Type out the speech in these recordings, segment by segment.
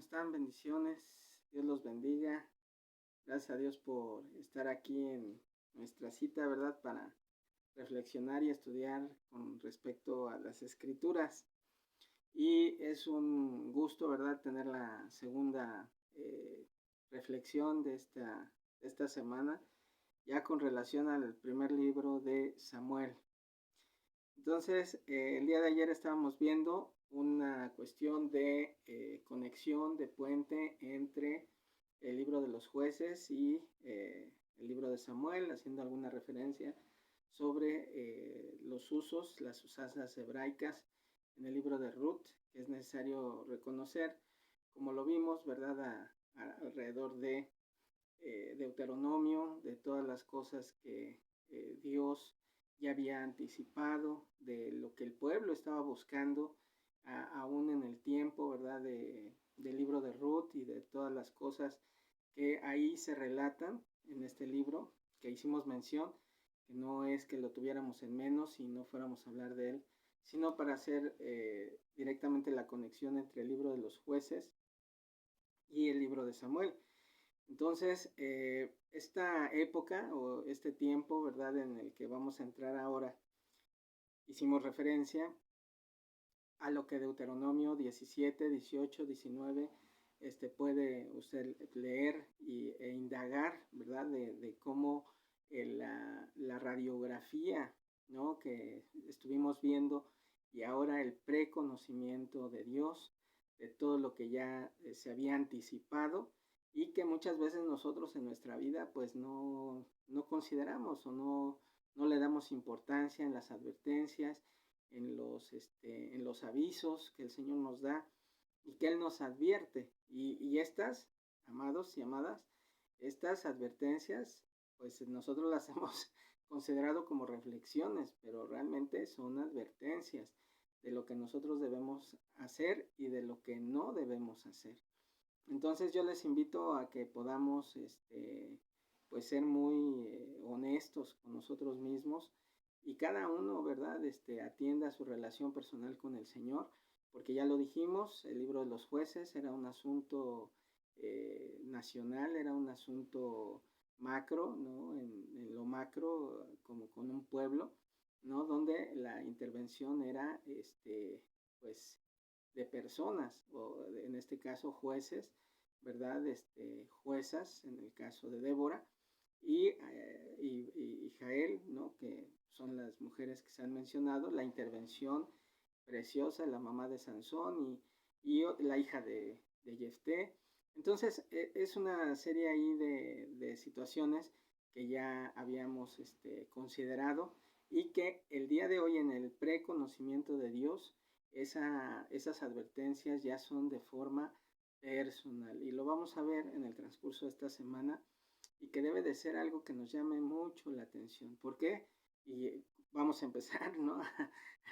están? Bendiciones. Dios los bendiga. Gracias a Dios por estar aquí en nuestra cita, ¿verdad? Para reflexionar y estudiar con respecto a las escrituras. Y es un gusto, ¿verdad? Tener la segunda reflexión de esta semana, ya con relación al primer libro de Samuel. Entonces, el día de ayer estábamos viendo una cuestión de conexión, de puente entre el libro de los jueces y el libro de Samuel, haciendo alguna referencia sobre los usos, las usanzas hebraicas en el libro de Ruth, que es necesario reconocer, como lo vimos, ¿verdad? Alrededor de Deuteronomio, de todas las cosas que Dios ya había anticipado, de lo que el pueblo estaba buscando, aún en el tiempo, ¿verdad? Del libro de Ruth y de todas las cosas que ahí se relatan en este libro, que hicimos mención, que no es que lo tuviéramos en menos y no fuéramos a hablar de él, sino para hacer directamente la conexión entre el libro de los jueces y el libro de Samuel. Entonces, esta época o este tiempo, ¿verdad?, en el que vamos a entrar ahora, hicimos referencia a lo que Deuteronomio 17, 18, 19 puede usted leer e indagar, ¿verdad?, de cómo la radiografía, ¿no?, que estuvimos viendo, y ahora el preconocimiento de Dios, de todo lo que ya se había anticipado, y que muchas veces nosotros en nuestra vida pues no consideramos o no le damos importancia en las advertencias, en los avisos que el Señor nos da y que Él nos advierte. Y estas, amados y amadas, estas advertencias, pues nosotros las hemos considerado como reflexiones, pero realmente son advertencias de lo que nosotros debemos hacer y de lo que no debemos hacer. Entonces yo les invito a que podamos pues ser muy honestos con nosotros mismos y cada uno, ¿verdad? Atienda su relación personal con el Señor, porque ya lo dijimos, el libro de los jueces era un asunto nacional, era un asunto macro, ¿no? En lo macro, como con un pueblo, ¿no? Donde la intervención era, pues, de personas, o en este caso jueces, ¿verdad? Juezas, en el caso de Débora, y Jael, ¿no? Que son las mujeres que se han mencionado, la intervención preciosa, la mamá de Sansón y la hija de Jefté. Entonces, es una serie ahí de situaciones que ya habíamos considerado y que el día de hoy en el preconocimiento de Dios, esas advertencias ya son de forma personal y lo vamos a ver en el transcurso de esta semana y que debe de ser algo que nos llame mucho la atención. ¿Por qué? Y vamos a empezar, ¿no?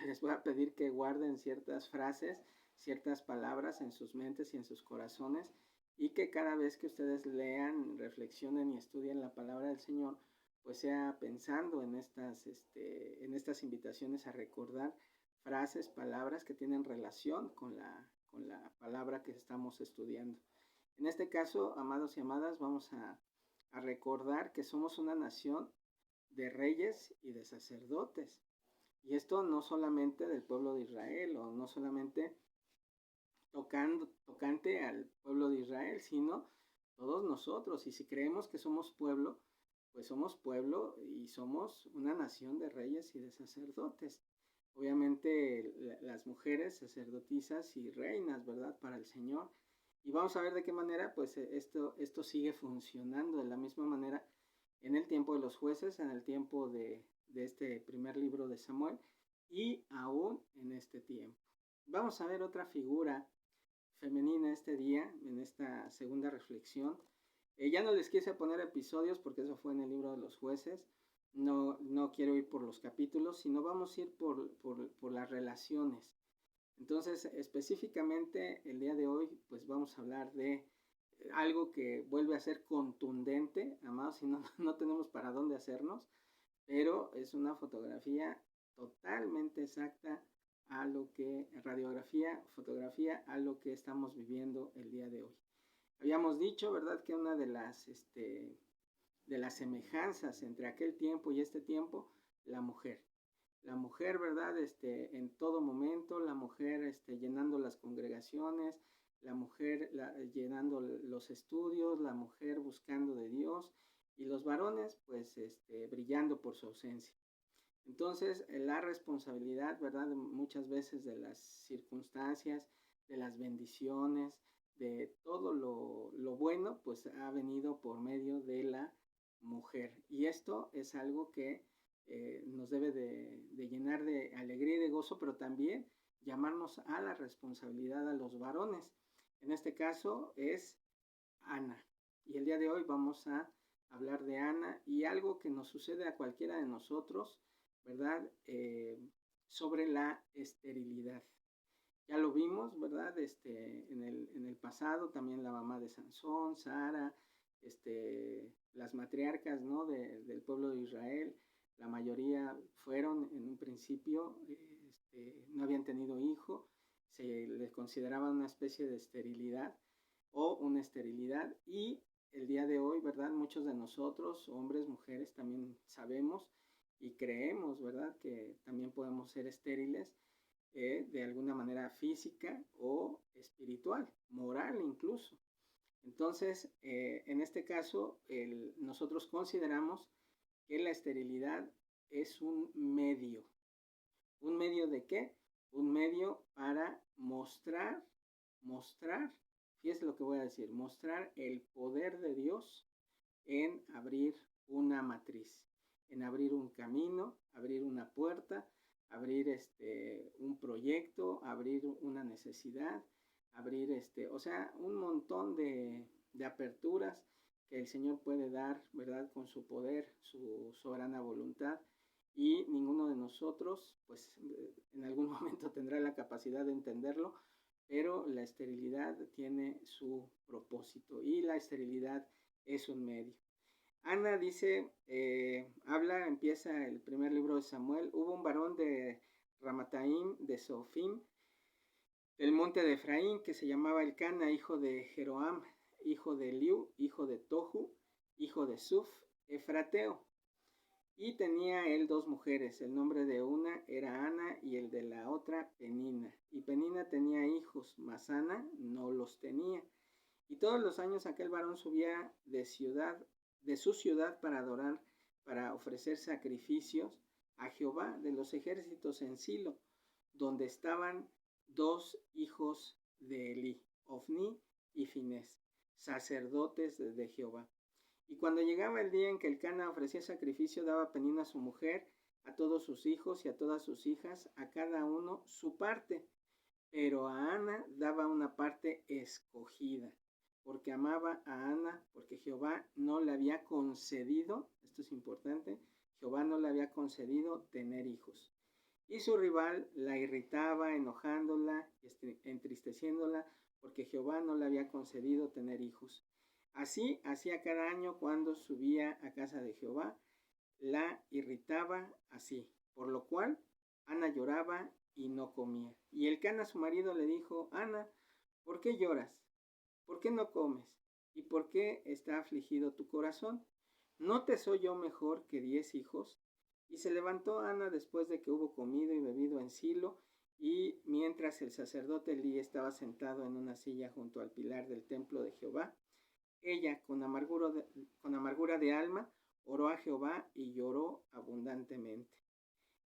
Les voy a pedir que guarden ciertas frases, ciertas palabras en sus mentes y en sus corazones y que cada vez que ustedes lean, reflexionen y estudien la palabra del Señor, pues sea pensando en estas invitaciones a recordar frases, palabras que tienen relación con la palabra que estamos estudiando. En este caso, amados y amadas, vamos a recordar que somos una nación de reyes y de sacerdotes. Y esto no solamente del pueblo de Israel, o no solamente tocante al pueblo de Israel, sino todos nosotros. Y si creemos que somos pueblo, pues somos pueblo y somos una nación de reyes y de sacerdotes. Obviamente las mujeres sacerdotisas y reinas, ¿verdad? Para el Señor. Y vamos a ver de qué manera, pues esto sigue funcionando de la misma manera en el tiempo de los jueces, en el tiempo de este primer libro de Samuel y aún en este tiempo. Vamos a ver otra figura femenina este día, en esta segunda reflexión. Ya no les quise poner episodios porque eso fue en el libro de los jueces. No quiero ir por los capítulos, sino vamos a ir por las relaciones. Entonces, específicamente el día de hoy, pues vamos a hablar de algo que vuelve a ser contundente, amados, y no tenemos para dónde hacernos, pero es una fotografía totalmente exacta a lo que, radiografía, fotografía, a lo que estamos viviendo el día de hoy. Habíamos dicho, ¿verdad?, que una de las semejanzas entre aquel tiempo y este tiempo, la mujer. La mujer, ¿verdad?, en todo momento, la mujer llenando las congregaciones, la mujer llenando los estudios, la mujer buscando de Dios, y los varones, pues, brillando por su ausencia. Entonces, la responsabilidad, ¿verdad?, muchas veces de las circunstancias, de las bendiciones, de todo lo bueno, pues ha venido por medio de la mujer. Y esto es algo que nos debe de llenar de alegría y de gozo, pero también llamarnos a la responsabilidad a los varones. En este caso es Ana. Y el día de hoy vamos a hablar de Ana y algo que nos sucede a cualquiera de nosotros, ¿verdad? Sobre la esterilidad. Ya lo vimos, ¿verdad? En el pasado, también la mamá de Sansón, Sara, las matriarcas, ¿no?, del pueblo de Israel, la mayoría fueron en un principio, no habían tenido hijo, se les consideraba una especie de esterilidad o una esterilidad, y el día de hoy, ¿verdad?, muchos de nosotros, hombres, mujeres, también sabemos y creemos, ¿verdad?, que también podemos ser estériles, de alguna manera física o espiritual, moral incluso. Entonces, en este caso, nosotros consideramos que la esterilidad es un medio. ¿Un medio de qué? Un medio para mostrar, fíjese lo que voy a decir, mostrar el poder de Dios en abrir una matriz, en abrir un camino, abrir una puerta, abrir un proyecto, abrir una necesidad, abrir o sea, un montón de aperturas que el Señor puede dar, ¿verdad?, con su poder, su soberana voluntad, y ninguno de nosotros, pues, en algún momento tendrá la capacidad de entenderlo, pero la esterilidad tiene su propósito y la esterilidad es un medio. Ana dice, empieza el primer libro de Samuel: hubo un varón de Ramataim, de Sofim, del monte de Efraín, que se llamaba Elcana, hijo de Jeroam, hijo de Eliú, hijo de Tohu, hijo de Suf, efrateo. Y tenía él 2 mujeres, el nombre de una era Ana y el de la otra Penina. Y Penina tenía hijos, mas Ana no los tenía. Y todos los años aquel varón subía de su ciudad para adorar, para ofrecer sacrificios a Jehová de los ejércitos en Silo, donde estaban 2 hijos de Elí, Ofni y Finés, sacerdotes de Jehová. Y cuando llegaba el día en que Elcana ofrecía sacrificio, daba Penina a su mujer, a todos sus hijos y a todas sus hijas, a cada uno su parte. Pero a Ana daba una parte escogida, porque amaba a Ana, porque Jehová no le había concedido, esto es importante, Jehová no le había concedido tener hijos. Y su rival la irritaba, enojándola, entristeciéndola, porque Jehová no le había concedido tener hijos. Así hacía cada año cuando subía a casa de Jehová, la irritaba así, por lo cual Ana lloraba y no comía. Y Elcana, su marido, le dijo: Ana, ¿por qué lloras? ¿Por qué no comes? ¿Y por qué está afligido tu corazón? ¿No te soy yo mejor que 10 hijos? Y se levantó Ana después de que hubo comido y bebido en Silo, y mientras el sacerdote Elí estaba sentado en una silla junto al pilar del templo de Jehová, ella, con amargura de alma, oró a Jehová y lloró abundantemente.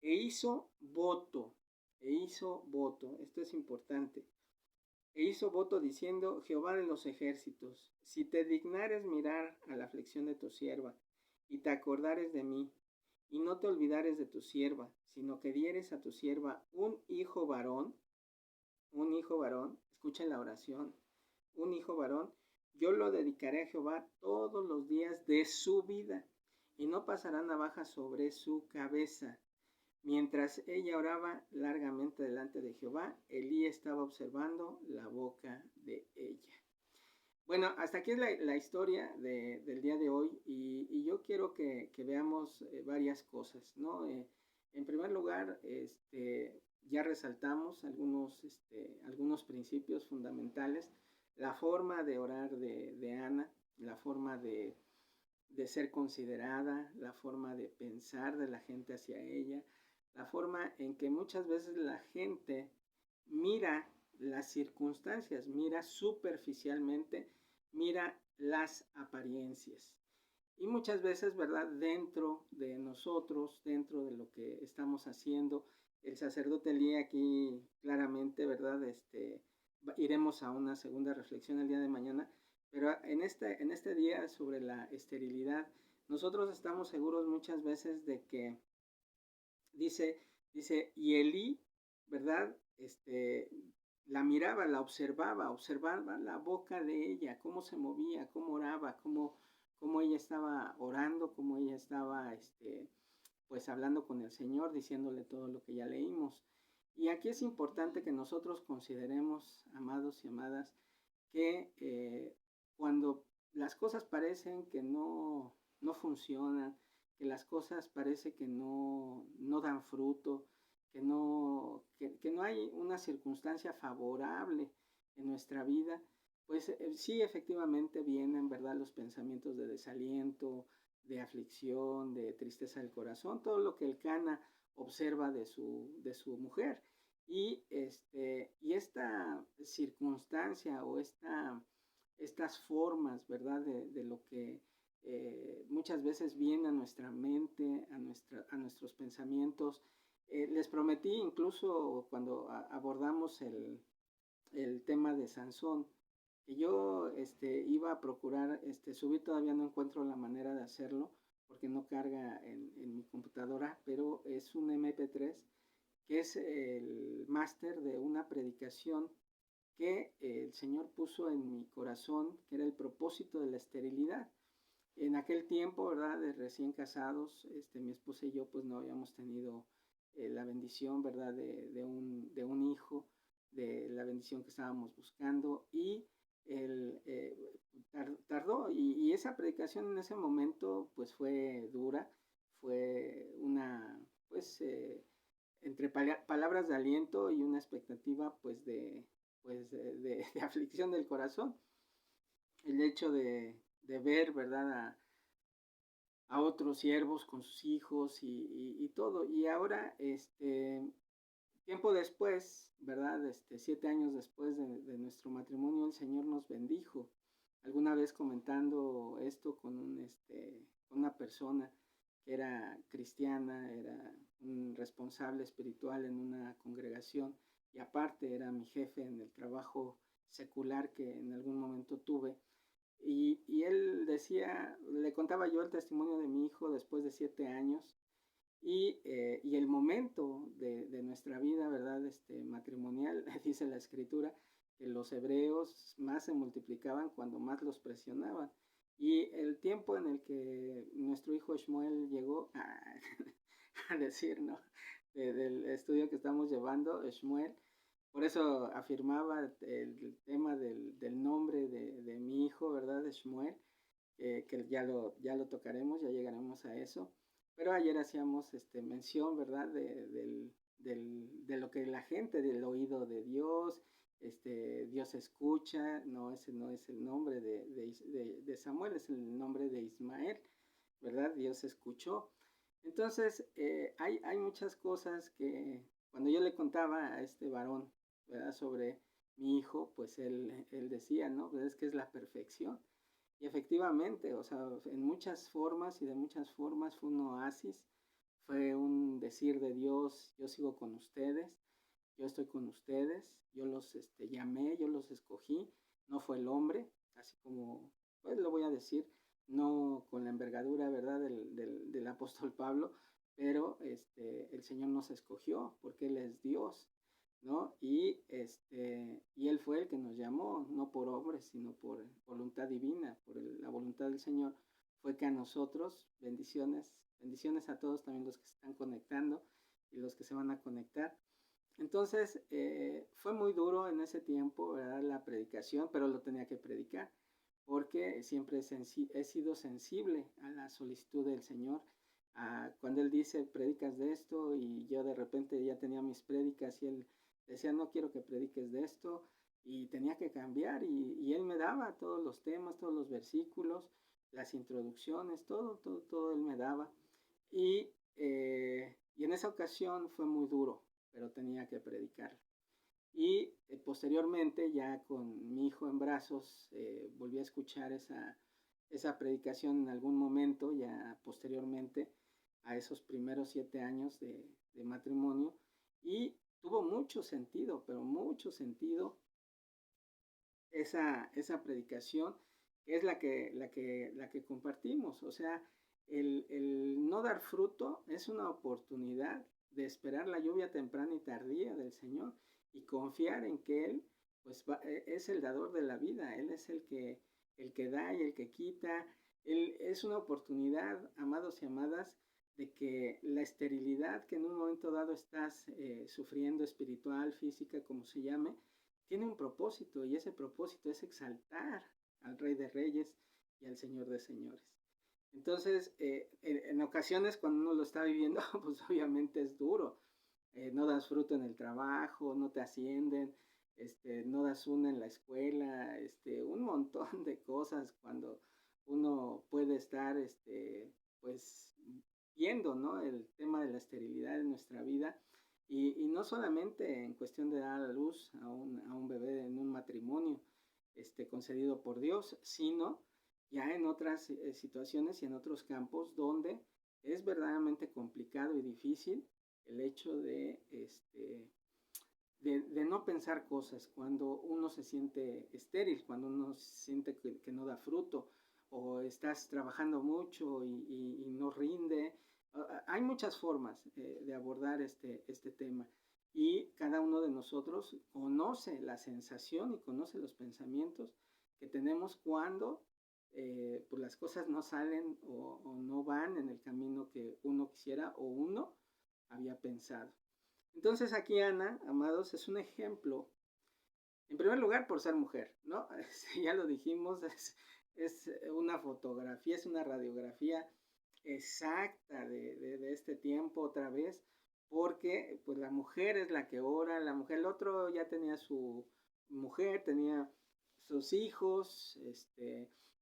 E hizo voto, esto es importante, hizo voto diciendo: Jehová de los ejércitos, si te dignares mirar a la aflicción de tu sierva, y te acordares de mí, y no te olvidares de tu sierva, sino que dieres a tu sierva un hijo varón, escuchen la oración, un hijo varón, yo lo dedicaré a Jehová todos los días de su vida, y no pasará navaja sobre su cabeza. Mientras ella oraba largamente delante de Jehová, Elí estaba observando la boca de ella. Bueno, hasta aquí es la historia del día de hoy, y yo quiero que veamos varias cosas, ¿no? En primer lugar, ya resaltamos algunos principios fundamentales, la forma de orar de Ana, la forma de ser considerada, la forma de pensar de la gente hacia ella, la forma en que muchas veces la gente mira las circunstancias, mira superficialmente, mira las apariencias. Y muchas veces, ¿verdad? Dentro de nosotros, dentro de lo que estamos haciendo, el sacerdote lee aquí claramente, ¿verdad? Iremos a una segunda reflexión el día de mañana, pero en este día sobre la esterilidad, nosotros estamos seguros muchas veces de que dice, y Elí, ¿verdad? La miraba, la observaba la boca de ella, cómo se movía, cómo oraba, cómo ella estaba orando, cómo ella estaba, pues hablando con el Señor, diciéndole todo lo que ya leímos. Y aquí es importante que nosotros consideremos, amados y amadas, que cuando las cosas parecen que no funcionan, que las cosas parece que no dan fruto, que no hay una circunstancia favorable en nuestra vida, pues sí, efectivamente vienen, ¿verdad?, los pensamientos de desaliento, de aflicción, de tristeza del corazón, todo lo que el Cana observa de su mujer. Y esta circunstancia o estas formas, ¿verdad?, de lo que muchas veces viene a nuestra mente, a nuestros pensamientos. Les prometí incluso cuando abordamos el tema de Sansón, que yo iba a procurar subir, todavía no encuentro la manera de hacerlo, porque no carga en mi computadora, pero es un MP3 que es el máster de una predicación que el Señor puso en mi corazón, que era el propósito de la esterilidad. En aquel tiempo, ¿verdad?, de recién casados, mi esposa y yo pues no habíamos tenido la bendición, ¿verdad?, de un hijo, de la bendición que estábamos buscando, y él tardó, y esa predicación en ese momento pues fue dura, fue una, pues, entre palabras de aliento y una expectativa pues de aflicción del corazón, el hecho de ver, ¿verdad?, a otros siervos con sus hijos y todo. Y ahora, tiempo después, ¿verdad?, 7 años después de nuestro matrimonio, el Señor nos bendijo. Alguna vez comentando esto con una persona que era cristiana, era un responsable espiritual en una congregación, y aparte era mi jefe en el trabajo secular que en algún momento tuve. Y él decía, le contaba yo el testimonio de mi hijo después de 7 años, y el momento de nuestra vida, ¿verdad?, matrimonial. Dice la escritura que los hebreos más se multiplicaban cuando más los presionaban. Y el tiempo en el que nuestro hijo Shmuel llegó a decir, ¿no?, del estudio que estamos llevando, Shmuel, por eso afirmaba el tema del nombre de mi hijo, ¿verdad?, de Shmuel, que ya lo tocaremos, ya llegaremos a eso. Pero ayer hacíamos mención, ¿verdad?, de lo que la gente, del oído de Dios, Dios escucha, ese no es el nombre de Samuel, es el nombre de Ismael, ¿verdad? Dios escuchó. Entonces, hay muchas cosas que cuando yo le contaba a este varón, ¿verdad?, sobre mi hijo, pues él decía, ¿no?, pues es que es la perfección. Y efectivamente, o sea, en muchas formas y de muchas formas fue un oasis, fue un decir de Dios: yo sigo con ustedes, yo estoy con ustedes, yo los llamé, yo los escogí, no fue el hombre, así como, pues lo voy a decir, no con la envergadura, ¿verdad?, del apóstol Pablo, pero el Señor nos escogió porque Él es Dios, ¿no? Y Él fue el que nos llamó, no por obras, sino por voluntad divina, por la voluntad del Señor, fue que a nosotros, bendiciones a todos, también los que se están conectando y los que se van a conectar. Entonces, fue muy duro en ese tiempo, ¿verdad?, la predicación, pero lo tenía que predicar, porque siempre he sido sensible a la solicitud del Señor, cuando él dice, predicas de esto, y yo de repente ya tenía mis prédicas y él decía, no quiero que prediques de esto, y tenía que cambiar, y él me daba todos los temas, todos los versículos, las introducciones, todo él me daba. Y en esa ocasión fue muy duro, pero tenía que predicar. Y posteriormente, ya con mi hijo en brazos, volví a escuchar esa predicación en algún momento, ya posteriormente a esos primeros 7 años de matrimonio, y tuvo mucho sentido, pero mucho sentido esa predicación, que es la que compartimos. O sea, el no dar fruto es una oportunidad de esperar la lluvia temprana y tardía del Señor y confiar en que Él pues es el dador de la vida. Él es el que da y el que quita. Él es una oportunidad, amados y amadas, de que la esterilidad que en un momento dado estás sufriendo, espiritual, física, como se llame, tiene un propósito, y ese propósito es exaltar al Rey de Reyes y al Señor de Señores. Entonces, en ocasiones cuando uno lo está viviendo, pues obviamente es duro. No das fruto en el trabajo, no te ascienden, no das una en la escuela, un montón de cosas cuando uno puede estar, pues, viendo, ¿no? El tema de la esterilidad en nuestra vida. Y no solamente en cuestión de dar a luz a un bebé en un matrimonio concedido por Dios, sino ya en otras situaciones y en otros campos donde es verdaderamente complicado y difícil el hecho de no pensar cosas, cuando uno se siente estéril, cuando uno siente que no da fruto, o estás trabajando mucho y no rinde. Hay muchas formas de abordar este tema, y cada uno de nosotros conoce la sensación y conoce los pensamientos que tenemos cuando pues las cosas no salen o no van en el camino que uno quisiera o uno había pensado. Entonces aquí Ana, amados, es un ejemplo, en primer lugar por ser mujer, ¿no? Ya lo dijimos, es una fotografía, es una radiografía exacta de este tiempo otra vez, porque pues la mujer es la que ora, la mujer, el otro ya tenía su mujer, tenía sus hijos,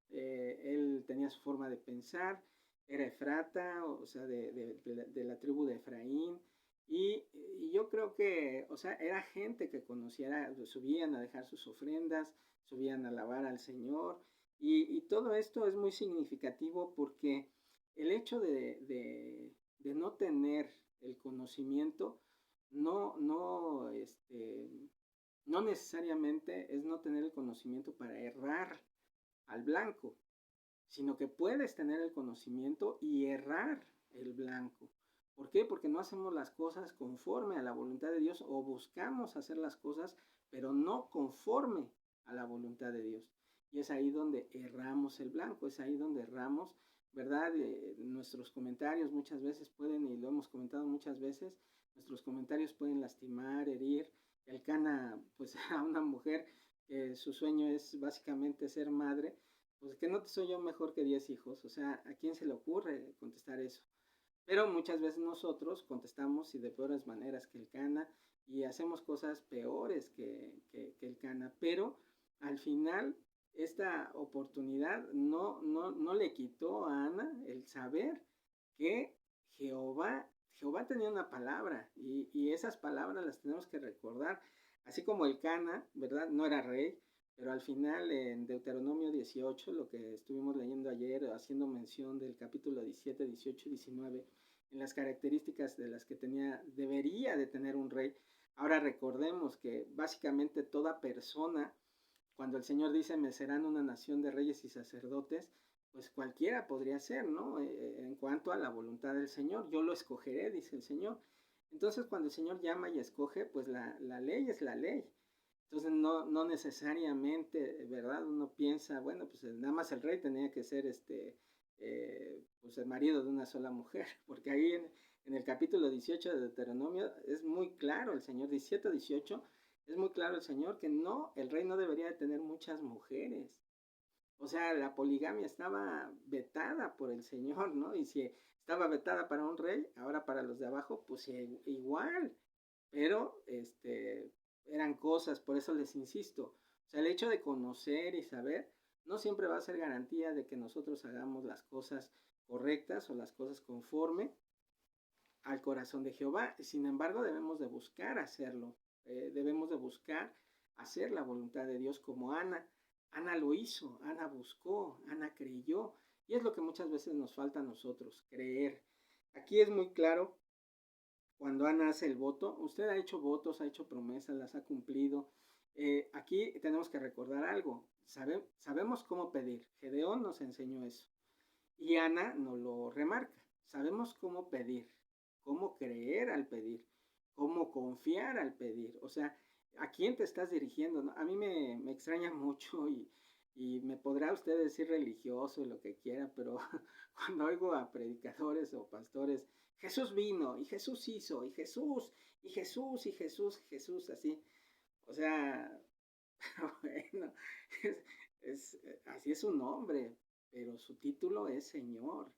él tenía su forma de pensar, era Efrata, o sea, de la tribu de Efraín, y yo creo que, o sea, era gente que conociera, subían a dejar sus ofrendas, subían a alabar al Señor, y todo esto es muy significativo porque el hecho de no tener el conocimiento no necesariamente es no tener el conocimiento para errar al blanco, sino que puedes tener el conocimiento y errar el blanco. ¿Por qué? Porque no hacemos las cosas conforme a la voluntad de Dios, o buscamos hacer las cosas, pero no conforme a la voluntad de Dios. Y es ahí donde erramos el blanco, es ahí donde erramos, ¿verdad? Nuestros comentarios muchas veces pueden, y lo hemos comentado muchas veces, nuestros comentarios pueden lastimar, herir. El Cana, pues a una mujer que su sueño es básicamente ser madre, pues que no te soy yo mejor que 10 hijos. O sea, ¿a quién se le ocurre contestar eso? Pero muchas veces nosotros contestamos y de peores maneras que el Cana, y hacemos cosas peores que el Cana. Pero al final esta oportunidad no le quitó a Ana el saber que Jehová tenía una palabra, y esas palabras las tenemos que recordar. Así como el Cana, ¿verdad? No era rey, pero al final en Deuteronomio 18, lo que estuvimos leyendo ayer, haciendo mención del capítulo 17, 18 y 19, en las características de las que debería de tener un rey. Ahora recordemos que básicamente toda persona, cuando el Señor dice, me serán una nación de reyes y sacerdotes, pues cualquiera podría ser, ¿no? En cuanto a la voluntad del Señor, yo lo escogeré, dice el Señor. Entonces, cuando el Señor llama y escoge, pues la ley es la ley. Entonces, no necesariamente, ¿verdad? Uno piensa, bueno, pues nada más el rey tenía que ser pues el marido de una sola mujer, porque ahí en el capítulo 18 de Deuteronomio es muy claro, el Señor 17, 18, es muy claro el Señor que no, el rey no debería de tener muchas mujeres. O sea, la poligamia estaba vetada por el Señor, ¿no? Y si estaba vetada para un rey, ahora para los de abajo, pues igual, pero eran cosas, por eso les insisto, o sea, el hecho de conocer y saber no siempre va a ser garantía de que nosotros hagamos las cosas correctas o las cosas conforme al corazón de Jehová. Sin embargo, debemos de buscar hacerlo, debemos de buscar hacer la voluntad de Dios como Ana. Ana lo hizo, Ana buscó, Ana creyó, y es lo que muchas veces nos falta a nosotros, creer. Aquí es muy claro cuando Ana hace el voto, usted ha hecho votos, ha hecho promesas, las ha cumplido. Aquí tenemos que recordar algo, sabemos cómo pedir, Gedeón nos enseñó eso, y Ana nos lo remarca, sabemos cómo pedir, cómo creer al pedir, cómo confiar al pedir, o sea, ¿a quién te estás dirigiendo? ¿No? A mí me extraña mucho y me podrá usted decir religioso y lo que quiera, pero cuando oigo a predicadores o pastores, Jesús vino y Jesús hizo y Jesús y Jesús y Jesús, Jesús así, o sea, bueno, así es su nombre, pero su título es Señor,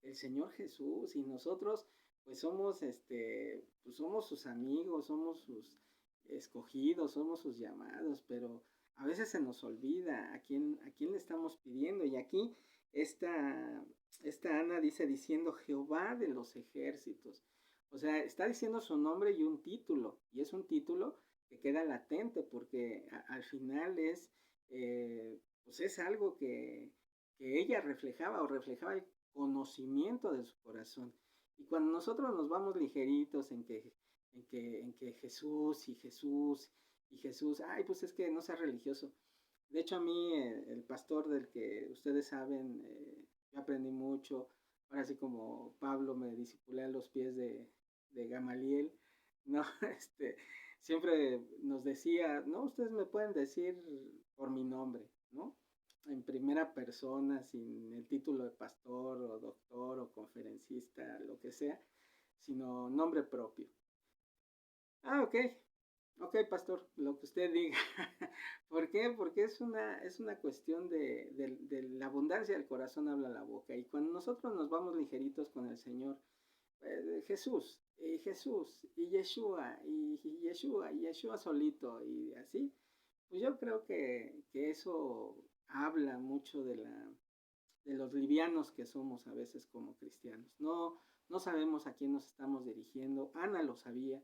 el Señor Jesús, y nosotros pues somos pues somos sus amigos, somos sus escogidos, somos sus llamados, pero a veces se nos olvida a quién le estamos pidiendo. Y aquí esta, esta Ana dice diciendo Jehová de los ejércitos. O sea, está diciendo su nombre y un título, y es un título que queda latente porque al final pues es algo que ella reflejaba o reflejaba el conocimiento de su corazón. Y cuando nosotros nos vamos ligeritos en que Jesús y Jesús y Jesús, ay, pues es que no sea religioso. De hecho, a mí, el pastor del que ustedes saben, yo aprendí mucho. Ahora sí, como Pablo me discipulé a los pies de Gamaliel, ¿no? Siempre nos decía, no, ustedes me pueden decir por mi nombre, ¿no? En primera persona, sin el título de pastor o doctor o conferencista, lo que sea, sino nombre propio. Ah, ok, ok, pastor, lo que usted diga. ¿Por qué? Porque es una cuestión de la abundancia del corazón habla la boca. Y cuando nosotros nos vamos ligeritos con el Señor, Jesús, y Jesús, y Yeshua, y Yeshua, y Yeshua solito, y así, pues yo creo que eso habla mucho de los livianos que somos a veces como cristianos. No, no sabemos a quién nos estamos dirigiendo. Ana lo sabía.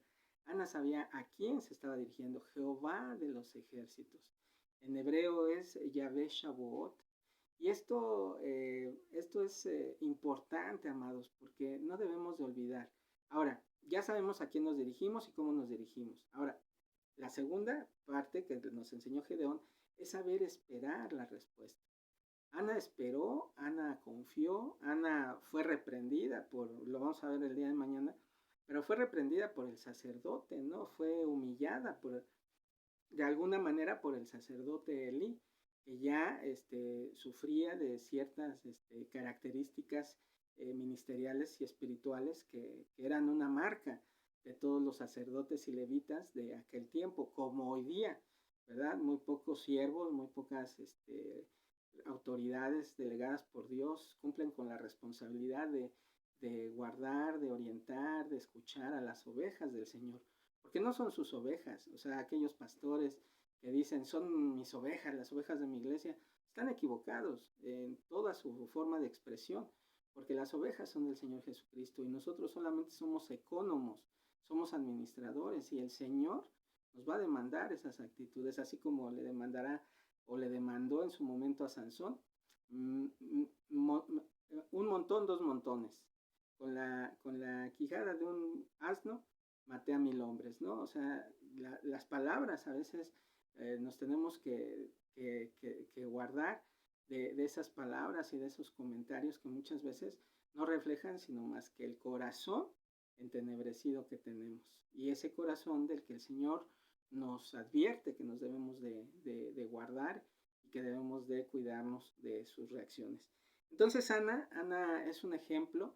Ana sabía a quién se estaba dirigiendo. Jehová de los ejércitos. En hebreo es Yahvé Shavuot. Y esto es importante, amados, porque no debemos de olvidar. Ahora, ya sabemos a quién nos dirigimos y cómo nos dirigimos. Ahora, la segunda parte que nos enseñó Gedeón es saber esperar la respuesta. Ana esperó, Ana confió, Ana fue reprendida lo vamos a ver el día de mañana, pero fue reprendida por el sacerdote, ¿no? Fue humillada de alguna manera por el sacerdote Elí, que ya sufría de ciertas características ministeriales y espirituales que eran una marca de todos los sacerdotes y levitas de aquel tiempo, como hoy día, ¿verdad? Muy pocos siervos, muy pocas autoridades delegadas por Dios cumplen con la responsabilidad de guardar, de orientar, de escuchar a las ovejas del Señor, porque no son sus ovejas, o sea, aquellos pastores que dicen son mis ovejas, las ovejas de mi iglesia, están equivocados en toda su forma de expresión, porque las ovejas son del Señor Jesucristo y nosotros solamente somos ecónomos, somos administradores y el Señor nos va a demandar esas actitudes, así como le demandará o le demandó en su momento a Sansón, un montón, dos montones. Con la quijada de un asno maté a 1000 hombres, ¿no? O sea, las palabras a veces nos tenemos que guardar de esas palabras y de esos comentarios que muchas veces no reflejan sino más que el corazón entenebrecido que tenemos. Y ese corazón del que el Señor nos advierte que nos debemos de guardar y que debemos de cuidarnos de sus reacciones. Entonces Ana es un ejemplo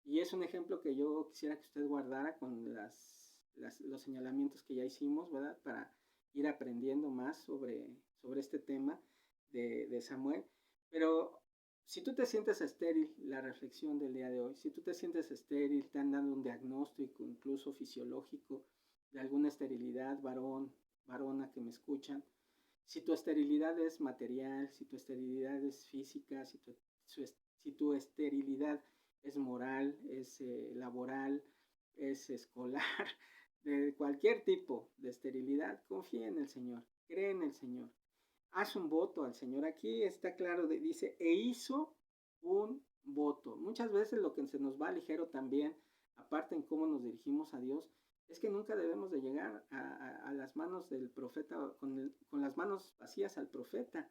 y es un ejemplo que yo quisiera que usted guardara con los señalamientos que ya hicimos, ¿verdad? Para ir aprendiendo más sobre este tema de Samuel. Pero si tú te sientes estéril, la reflexión del día de hoy, si tú te sientes estéril, te han dado un diagnóstico incluso fisiológico de alguna esterilidad, varón, varona que me escuchan, si tu esterilidad es material, si tu esterilidad es física, si tu esterilidad es moral, es laboral, es escolar, de cualquier tipo de esterilidad, confía en el Señor, cree en el Señor, haz un voto al Señor. Aquí está claro, dice, e hizo un voto. Muchas veces lo que se nos va ligero también, aparte en cómo nos dirigimos a Dios, es que nunca debemos de llegar a las manos del profeta, con las manos vacías al profeta.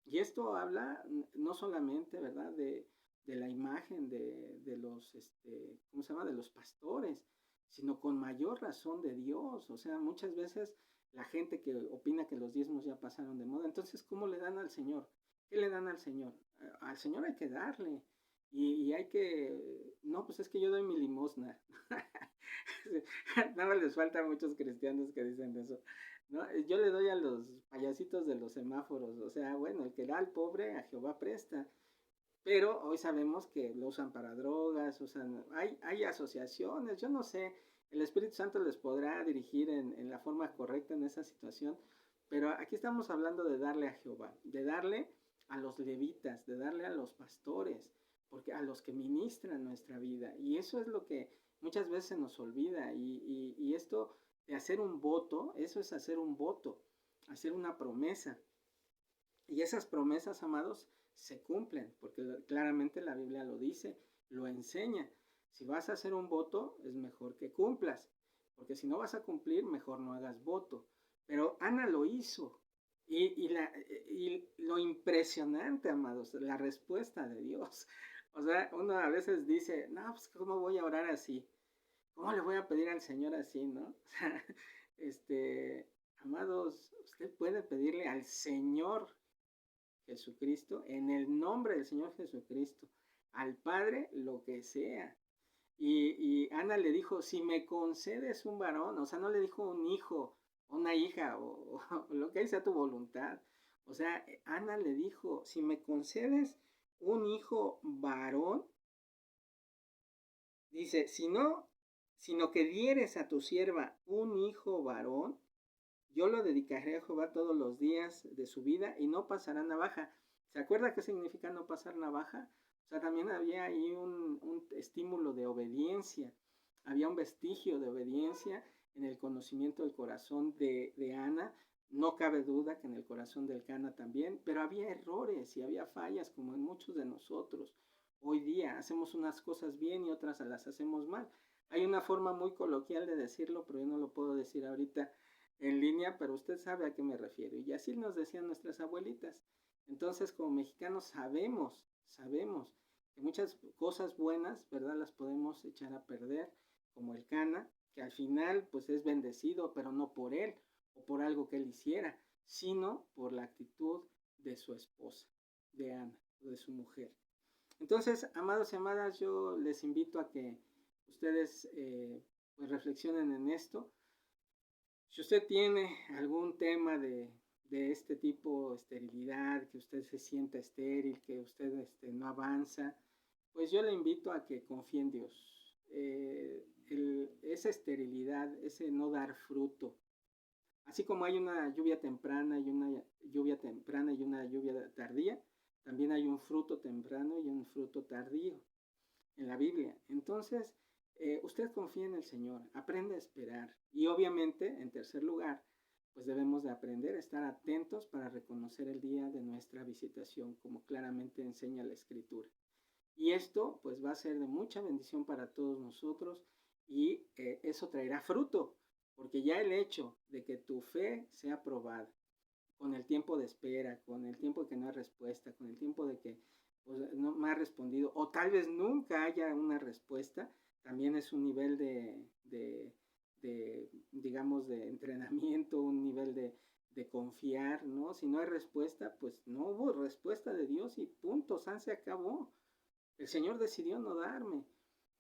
Y esto habla no solamente, ¿verdad?, de la imagen de los, ¿cómo se llama?, de los pastores, sino con mayor razón de Dios. O sea, muchas veces la gente que opina que los diezmos ya pasaron de moda, entonces, ¿cómo le dan al Señor? ¿Qué le dan al Señor? Al Señor hay que darle. Y hay que, no, pues es que yo doy mi limosna. Nada les falta a muchos cristianos que dicen eso. ¿No? Yo le doy a los payasitos de los semáforos, o sea, bueno, el que da al pobre a Jehová presta, pero hoy sabemos que lo usan para drogas, usan, hay asociaciones, yo no sé, el Espíritu Santo les podrá dirigir en la forma correcta en esa situación, pero aquí estamos hablando de darle a Jehová, de darle a los levitas, de darle a los pastores, porque a los que ministran nuestra vida, y eso es lo que muchas veces nos olvida, y esto de hacer un voto, eso es hacer un voto, hacer una promesa, y esas promesas, amados, se cumplen, porque claramente la Biblia lo dice, lo enseña. Si vas a hacer un voto, es mejor que cumplas, porque si no vas a cumplir, mejor no hagas voto. Pero Ana lo hizo. Y lo impresionante, amados, la respuesta de Dios. O sea, uno a veces dice, no, pues ¿cómo voy a orar así? ¿Cómo le voy a pedir al Señor así, no? O sea, amados, usted puede pedirle al Señor Jesucristo, en el nombre del Señor Jesucristo, al Padre lo que sea. Y Ana le dijo, si me concedes un varón, o sea, no le dijo un hijo, una hija, o lo que sea tu voluntad. O sea, Ana le dijo, si me concedes un hijo varón, dice, si no, sino que dieres a tu sierva un hijo varón, yo lo dedicaré a Jehová todos los días de su vida y no pasará navaja. ¿Se acuerda qué significa no pasar navaja? O sea, también había ahí un estímulo de obediencia, había un vestigio de obediencia en el conocimiento del corazón de Ana. No cabe duda que en el corazón del Cana también, pero había errores y había fallas como en muchos de nosotros. Hoy día hacemos unas cosas bien y otras las hacemos mal. Hay una forma muy coloquial de decirlo, pero yo no lo puedo decir ahorita en línea, pero usted sabe a qué me refiero. Y así nos decían nuestras abuelitas. Entonces, como mexicanos sabemos que muchas cosas buenas, ¿verdad? Las podemos echar a perder, como el Cana, que al final pues es bendecido, pero no por él o por algo que él hiciera, sino por la actitud de su esposa, de Ana, de su mujer. Entonces, amados y amadas, yo les invito a que ustedes pues reflexionen en esto. Si usted tiene algún tema de este tipo, esterilidad, que usted se sienta estéril, que usted no avanza, pues yo le invito a que confíe en Dios. Esa esterilidad, ese no dar fruto, así como hay una lluvia temprana y una lluvia tardía, también hay un fruto temprano y un fruto tardío en la Biblia. Entonces, usted confía en el Señor, aprende a esperar. Y obviamente, en tercer lugar, pues debemos de aprender a estar atentos para reconocer el día de nuestra visitación, como claramente enseña la Escritura. Y esto pues va a ser de mucha bendición para todos nosotros y eso traerá fruto, porque ya el hecho de que tu fe sea probada, con el tiempo de espera, con el tiempo de que no hay respuesta, con el tiempo de que pues, no me ha respondido, o tal vez nunca haya una respuesta, también es un nivel digamos, de entrenamiento, un nivel de confiar, ¿no? Si no hay respuesta, pues no hubo respuesta de Dios y punto, se acabó. El Señor decidió no darme.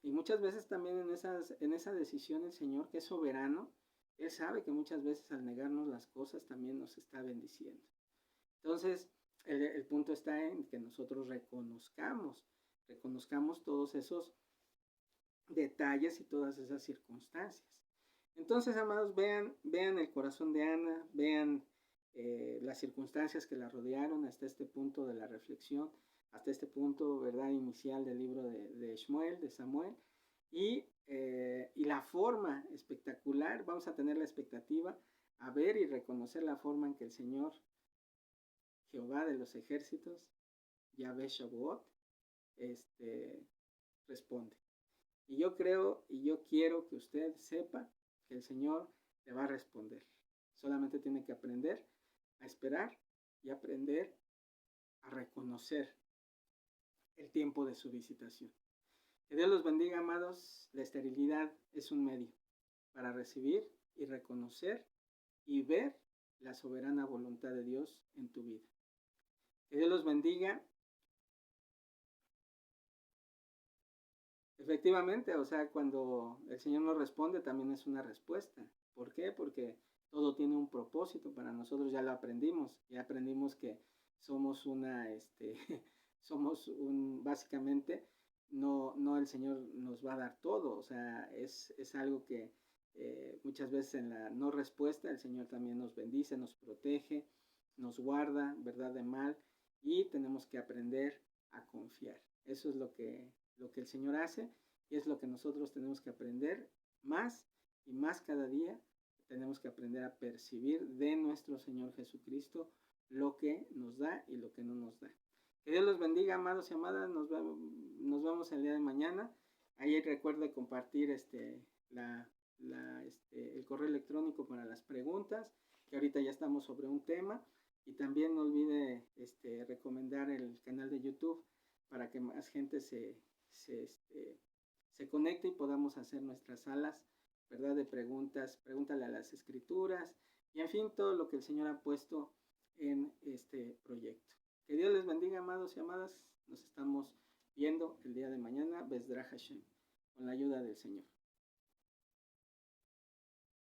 Y muchas veces también en esa decisión el Señor, que es soberano, Él sabe que muchas veces al negarnos las cosas también nos está bendiciendo. Entonces, el punto está en que nosotros reconozcamos todos esos detalles y todas esas circunstancias. Entonces, amados, vean el corazón de Ana, vean las circunstancias que la rodearon hasta este punto de la reflexión, hasta este punto, ¿verdad?, inicial del libro de Shmuel, de Samuel, y la forma espectacular, vamos a tener la expectativa a ver y reconocer la forma en que el Señor, Jehová de los ejércitos, Yahvé Shavuot, responde. Y yo creo y yo quiero que usted sepa que el Señor le va a responder. Solamente tiene que aprender a esperar y aprender a reconocer el tiempo de su visitación. Que Dios los bendiga, amados. La esterilidad es un medio para recibir y reconocer y ver la soberana voluntad de Dios en tu vida. Que Dios los bendiga. Efectivamente, o sea, cuando el Señor nos responde también es una respuesta. ¿Por qué? Porque todo tiene un propósito para nosotros, ya lo aprendimos, ya aprendimos que somos básicamente, no el Señor nos va a dar todo, o sea, es algo que muchas veces en la no respuesta el Señor también nos bendice, nos protege, nos guarda, ¿verdad?, de mal, y tenemos que aprender a confiar. Eso es lo que el Señor hace y es lo que nosotros tenemos que aprender más y más cada día. Tenemos que aprender a percibir de nuestro Señor Jesucristo lo que nos da y lo que no nos da. Que Dios los bendiga, amados y amadas. Nos vemos el día de mañana. Ahí recuerde compartir el correo electrónico para las preguntas, que ahorita ya estamos sobre un tema. Y también no olvide recomendar el canal de YouTube para que más gente se conecte y podamos hacer nuestras salas, ¿verdad?, de preguntas, pregúntale a las escrituras y en fin, todo lo que el Señor ha puesto en este proyecto. Que Dios les bendiga, amados y amadas. Nos estamos viendo el día de mañana, Bezdra Hashem, con la ayuda del Señor.